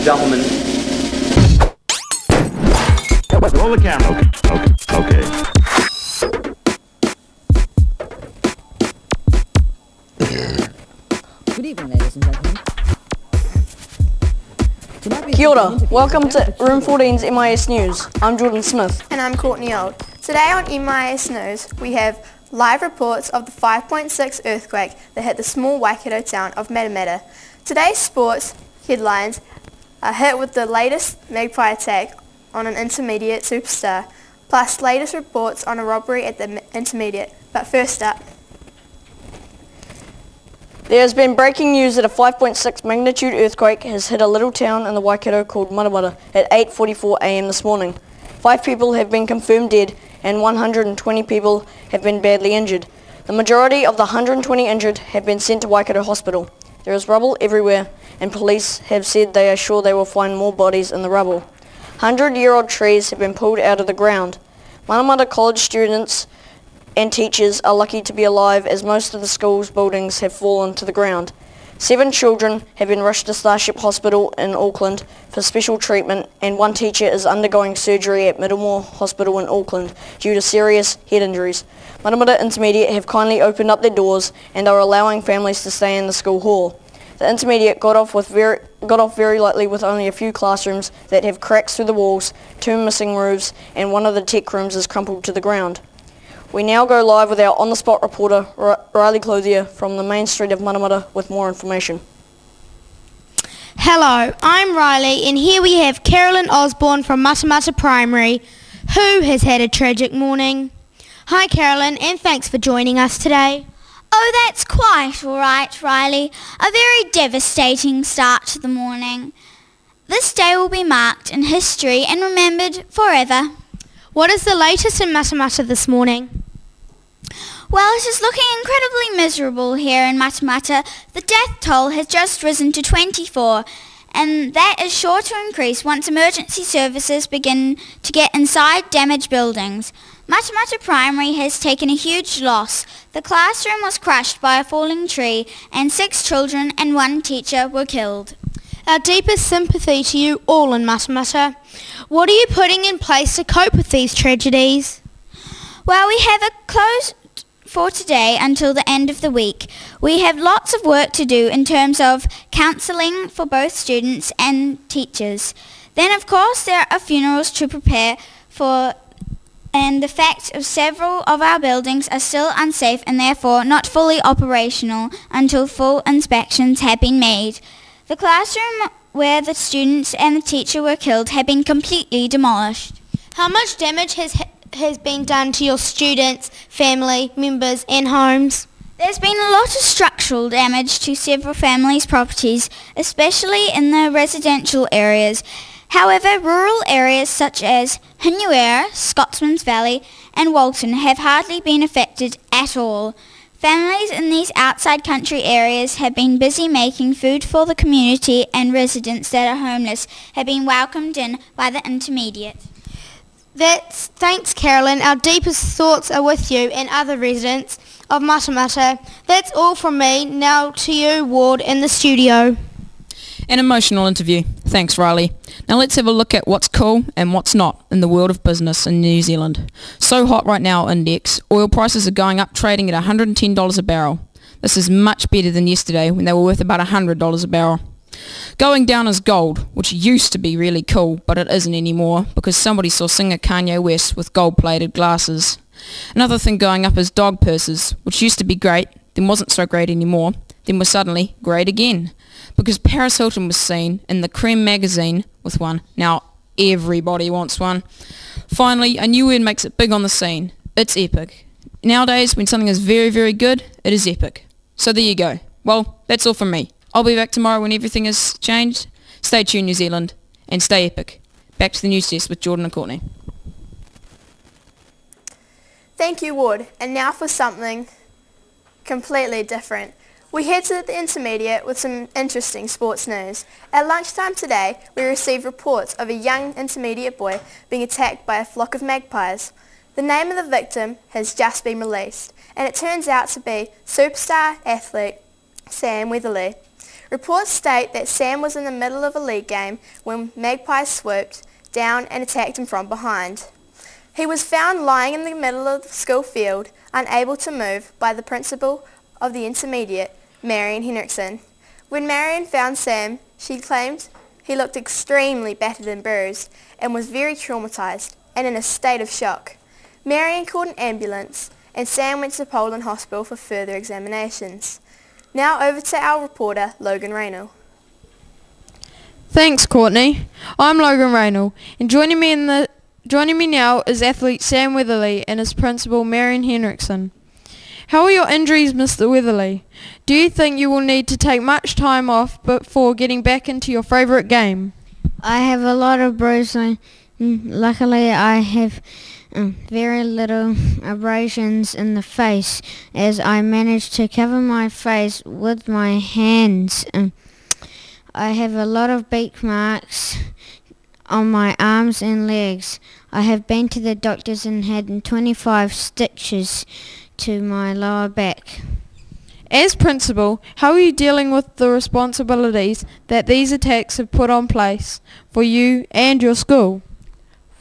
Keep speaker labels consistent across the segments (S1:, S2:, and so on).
S1: gentlemen.
S2: Roll the camera. Okay.
S3: Good evening, ladies and gentlemen.
S4: Kia ora. Welcome to Room 14's M.I.S. News. I'm Jordan Smith.
S5: And I'm Courtney Old. Today on M.I.S. News, we have live reports of the 5.6 earthquake that hit the small Waikato town of Matamata. Today's sports headlines are hit with the latest magpie attack on an intermediate superstar, plus latest reports on a robbery at the intermediate. But first up,
S4: There has been breaking news that a 5.6 magnitude earthquake has hit a little town in the Waikato called Matamata at 8:44 a.m. this morning. 5 people have been confirmed dead and 120 people have been badly injured. The majority of the 120 injured have been sent to Waikato Hospital. There is rubble everywhere and police have said they are sure they will find more bodies in the rubble. 100-year-old trees have been pulled out of the ground. Matamata College students and teachers are lucky to be alive as most of the school's buildings have fallen to the ground. 7 children have been rushed to Starship Hospital in Auckland for special treatment and 1 teacher is undergoing surgery at Middlemore Hospital in Auckland due to serious head injuries. Matamata Intermediate have kindly opened up their doors and are allowing families to stay in the school hall. The Intermediate got off very lightly with only a few classrooms that have cracks through the walls, 2 missing roofs and one of the tech rooms is crumpled to the ground. We now go live with our on-the-spot reporter, Riley Clothier, from the main street of Matamata with more information.
S6: Hello, I'm Riley and here we have Carolyn Osborne from Matamata Primary, who has had a tragic morning. Hi Carolyn, and thanks for joining us today.
S7: Oh, that's quite all right, Riley. A very devastating start to the morning. This day will be marked in history and remembered forever.
S6: What is the latest in Matamata this morning?
S7: Well, it is looking incredibly miserable here in Matamata. The death toll has just risen to 24, and that is sure to increase once emergency services begin to get inside damaged buildings. Matamata Primary has taken a huge loss. The classroom was crushed by a falling tree, and 6 children and 1 teacher were killed.
S6: Our deepest sympathy to you all in Matamata. What are you putting in place to cope with these tragedies?
S7: Well, we have a closed for today until the end of the week. We have lots of work to do in terms of counselling for both students and teachers. Then, of course, there are funerals to prepare for, and the fact of several of our buildings are still unsafe and therefore not fully operational until full inspections have been made. The classroom where the students and the teacher were killed had been completely demolished.
S6: How much damage has been done to your students, family members and homes?
S7: There's been a lot of structural damage to several families' properties, especially in the residential areas. However, rural areas such as Hinuera, Scotsman's Valley and Walton have hardly been affected at all. Families in these outside country areas have been busy making food for the community and residents that are homeless have been welcomed in by the Intermediate.
S6: Thanks Carolyn. Our deepest thoughts are with you and other residents of Matamata. That's all from me. Now to you, Ward, in the studio.
S8: An emotional interview. Thanks, Riley. Now let's have a look at what's cool and what's not in the world of business in New Zealand. So hot right now, Index. Oil prices are going up, trading at $110 a barrel. This is much better than yesterday when they were worth about $100 a barrel. Going down is gold, which used to be really cool, but it isn't anymore because somebody saw singer Kanye West with gold-plated glasses. Another thing going up is dog purses, which used to be great, then wasn't so great anymore, then was suddenly great again. Because Paris Hilton was seen in the Creme magazine with one. Now everybody wants one. Finally, a new word makes it big on the scene. It's epic. Nowadays, when something is very, very good, it is epic. So there you go. Well, that's all from me. I'll be back tomorrow when everything has changed. Stay tuned, New Zealand, and stay epic. Back to the news desk with Jordan and Courtney.
S5: Thank you, Ward. And now for something completely different. We head to the Intermediate with some interesting sports news. At lunchtime today, we received reports of a young Intermediate boy being attacked by a flock of magpies. The name of the victim has just been released, and it turns out to be superstar athlete Sam Weatherly. Reports state that Sam was in the middle of a league game when magpies swooped down and attacked him from behind. He was found lying in the middle of the school field, unable to move, by the principal of the intermediate, Marion Henriksen. When Marion found Sam, she claimed he looked extremely battered and bruised and was very traumatized and in a state of shock. Marion called an ambulance and Sam went to Poland Hospital for further examinations. Now over to our reporter, Logan Raynell.
S1: Thanks, Courtney. I'm Logan Raynell, and joining me now is athlete Sam Weatherly and his principal Marion Henriksen. How are your injuries, Mr. Weatherly? Do you think you will need to take much time off before getting back into your favourite game?
S6: I have a lot of bruising. Luckily, I have very little abrasions in the face as I managed to cover my face with my hands. I have a lot of beak marks on my arms and legs. I have been to the doctors and had 25 stitches to my lower back.
S1: As principal, how are you dealing with the responsibilities that these attacks have put on place for you and your school?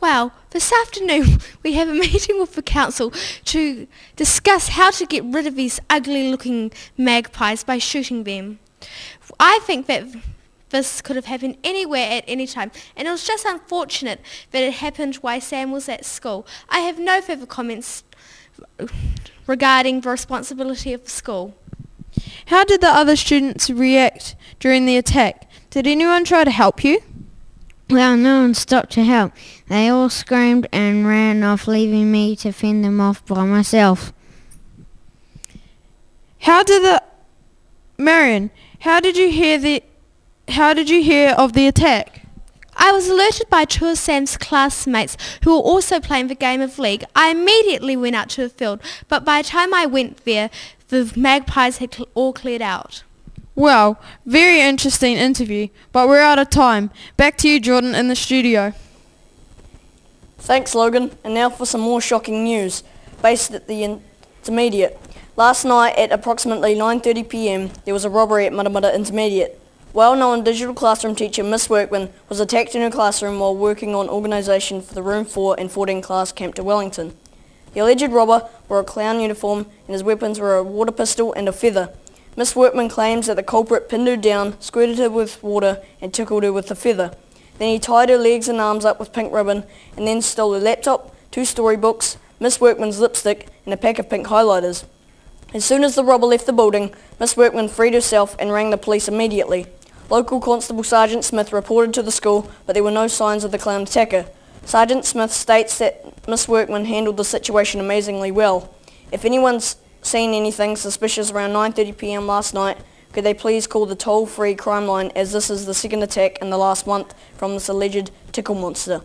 S3: Well, this afternoon we have a meeting with the council to discuss how to get rid of these ugly-looking magpies by shooting them. I think that this could have happened anywhere at any time, and it was just unfortunate that it happened while Sam was at school. I have no further comments regarding the responsibility of the school.
S1: How did the other students react during the attack? Did anyone try to help you?
S6: Well, no one stopped to help. They all screamed and ran off, leaving me to fend them off by myself.
S1: Marion, how did you hear of the attack?
S3: I was alerted by two of Sam's classmates who were also playing the game of league. I immediately went out to the field, but by the time I went there, the magpies had all cleared out.
S1: Well, very interesting interview, but we're out of time. Back to you, Jordan, in the studio.
S4: Thanks, Logan. And now for some more shocking news. Based at the Intermediate. Last night at approximately 9:30 p.m, there was a robbery at Matamata Intermediate. Well-known digital classroom teacher Miss Workman was attacked in her classroom while working on organisation for the Room 4 and 14 class camp to Wellington. The alleged robber wore a clown uniform and his weapons were a water pistol and a feather. Miss Workman claims that the culprit pinned her down, squirted her with water and tickled her with the feather. Then he tied her legs and arms up with pink ribbon and then stole her laptop, 2 storybooks, Miss Workman's lipstick and a pack of pink highlighters. As soon as the robber left the building, Miss Workman freed herself and rang the police immediately. Local Constable Sergeant Smith reported to the school, but there were no signs of the clown attacker. Sergeant Smith states that Miss Workman handled the situation amazingly well. If anyone's seen anything suspicious around 9:30 p.m. last night, could they please call the toll-free crime line, as this is the second attack in the last month from this alleged tickle monster.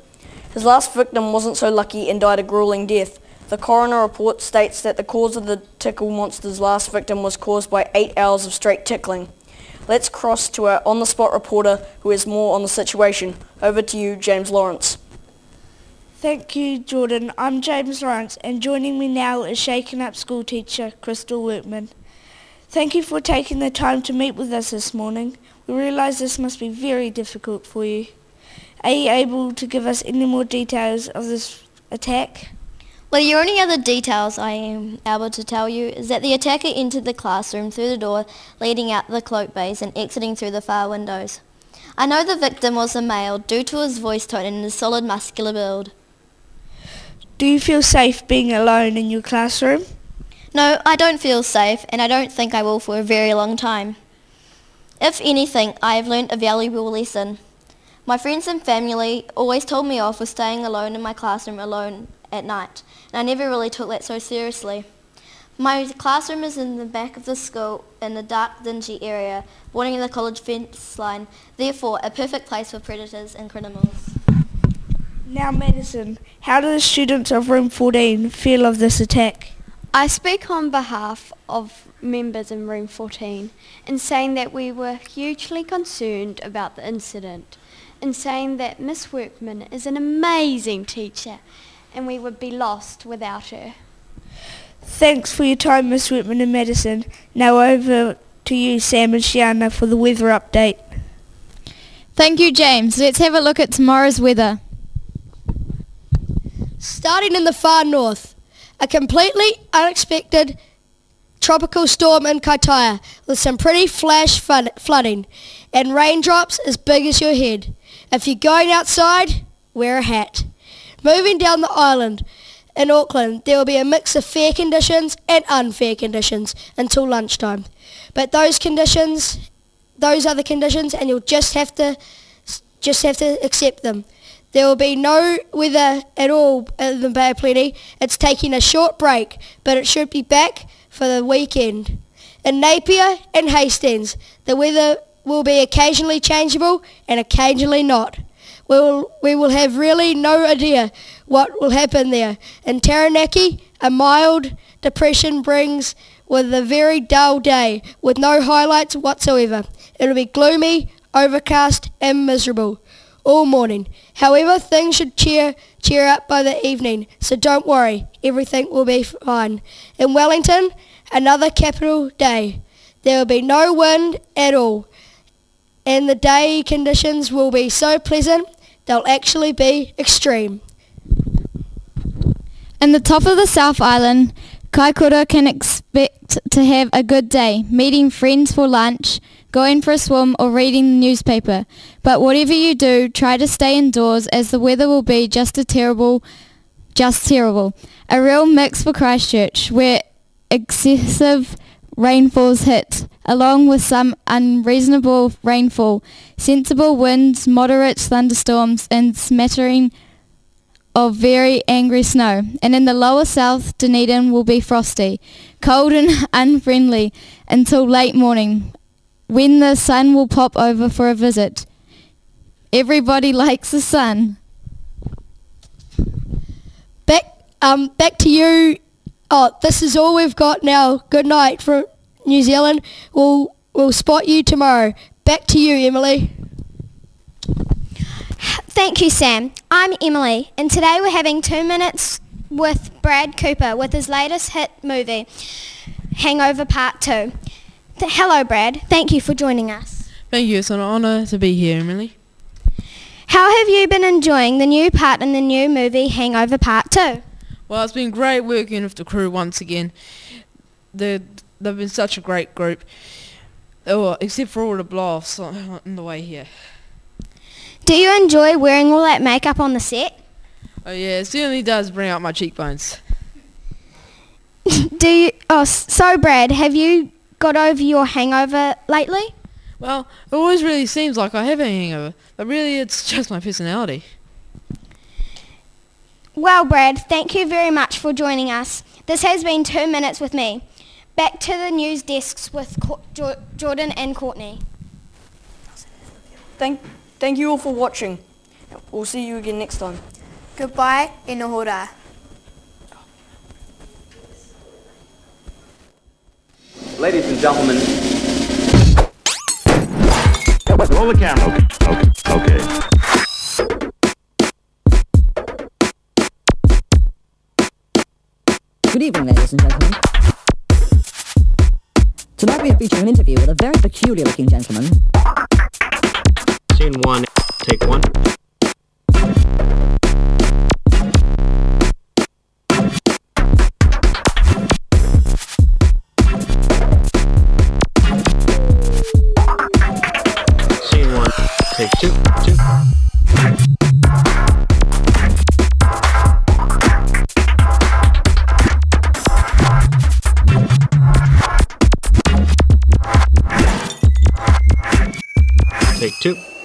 S4: His last victim wasn't so lucky and died a grueling death. The coroner report states that the cause of the tickle monster's last victim was caused by 8 hours of straight tickling. Let's cross to our on-the-spot reporter who has more on the situation. Over to you, James Lawrence.
S9: Thank you, Jordan. I'm James Lawrence, and joining me now is Shaken Up school teacher Crystal Workman. Thank you for taking the time to meet with us this morning. We realise this must be very difficult for you. Are you able to give us any more details of this attack?
S10: Well, the only other details I am able to tell you is that the attacker entered the classroom through the door leading out the cloak bays and exiting through the far windows. I know the victim was a male due to his voice tone and his solid muscular build.
S9: Do you feel safe being alone in your classroom?
S10: No, I don't feel safe, and I don't think I will for a very long time. If anything, I have learnt a valuable lesson. My friends and family always told me off for staying alone in my classroom alone at night, and I never really took that so seriously. My classroom is in the back of the school in the dark, dingy area, bordering the college fence line, therefore a perfect place for predators and criminals.
S9: Now, Madison, how do the students of Room 14 feel of this attack?
S11: I speak on behalf of members in Room 14 in saying that we were hugely concerned about the incident, in saying that Miss Workman is an amazing teacher and we would be lost without her.
S9: Thanks for your time, Miss Whitman and Madison. Now over to you, Sam and Shiana, for the weather update.
S12: Thank you, James. Let's have a look at tomorrow's weather.
S13: Starting in the far north, a completely unexpected tropical storm in Kaitaia with some pretty flash flooding and raindrops as big as your head. If you're going outside, wear a hat. Moving down the island, in Auckland, there will be a mix of fair conditions and unfair conditions until lunchtime. But those are the conditions, and you'll just have to accept them. There will be no weather at all in the Bay of Plenty. It's taking a short break, but it should be back for the weekend. In Napier and Hastings, the weather will be occasionally changeable and occasionally not. We will have really no idea what will happen there. In Taranaki, a mild depression brings with a very dull day with no highlights whatsoever. It will be gloomy, overcast and miserable all morning. However, things should cheer up by the evening, so don't worry, everything will be fine. In Wellington, another capital day. There will be no wind at all, and the day conditions will be so pleasant they'll actually be extreme.
S12: In the top of the South Island, Kaikoura can expect to have a good day, meeting friends for lunch, going for a swim or reading the newspaper. But whatever you do, try to stay indoors as the weather will be just terrible. A real mix for Christchurch, where excessive rainfalls hit, along with some unreasonable rainfall, sensible winds, moderate thunderstorms and smattering of very angry snow. And in the lower south, Dunedin will be frosty, cold and unfriendly until late morning, when the sun will pop over for a visit. Everybody likes the sun.
S13: Back to you. Oh, this is all we've got now. Good night from New Zealand. We'll spot you tomorrow. Back to you, Emily.
S7: Thank you, Sam. I'm Emily, and today we're having 2 minutes with Brad Cooper with his latest hit movie, Hangover Part 2. Hello, Brad. Thank you for joining us.
S14: Thank you. It's an honour to be here, Emily.
S7: How have you been enjoying the new part in the new movie, Hangover Part 2?
S14: Well, it's been great working with the crew once again. They've been such a great group. Oh, except for all the blow-offs on the way here.
S7: Do you enjoy wearing all that makeup on the set?
S14: Oh yeah, it certainly does bring out my cheekbones.
S7: So Brad, have you got over your hangover lately?
S14: Well, it always really seems like I have a hangover, but really it's just my personality.
S7: Well, Brad, thank you very much for joining us. This has been 2 minutes with me. Back to the news desks with Jordan and Courtney.
S4: Thank you all for watching. We'll see you again next time.
S5: Goodbye, e noho rā.
S15: Ladies and gentlemen.
S2: Roll the camera. Okay.
S16: Good evening, ladies and gentlemen. Tonight we are featuring an interview with a very peculiar-looking gentleman.
S17: Scene 1, take 1. Scene 1, take 2. Take 2.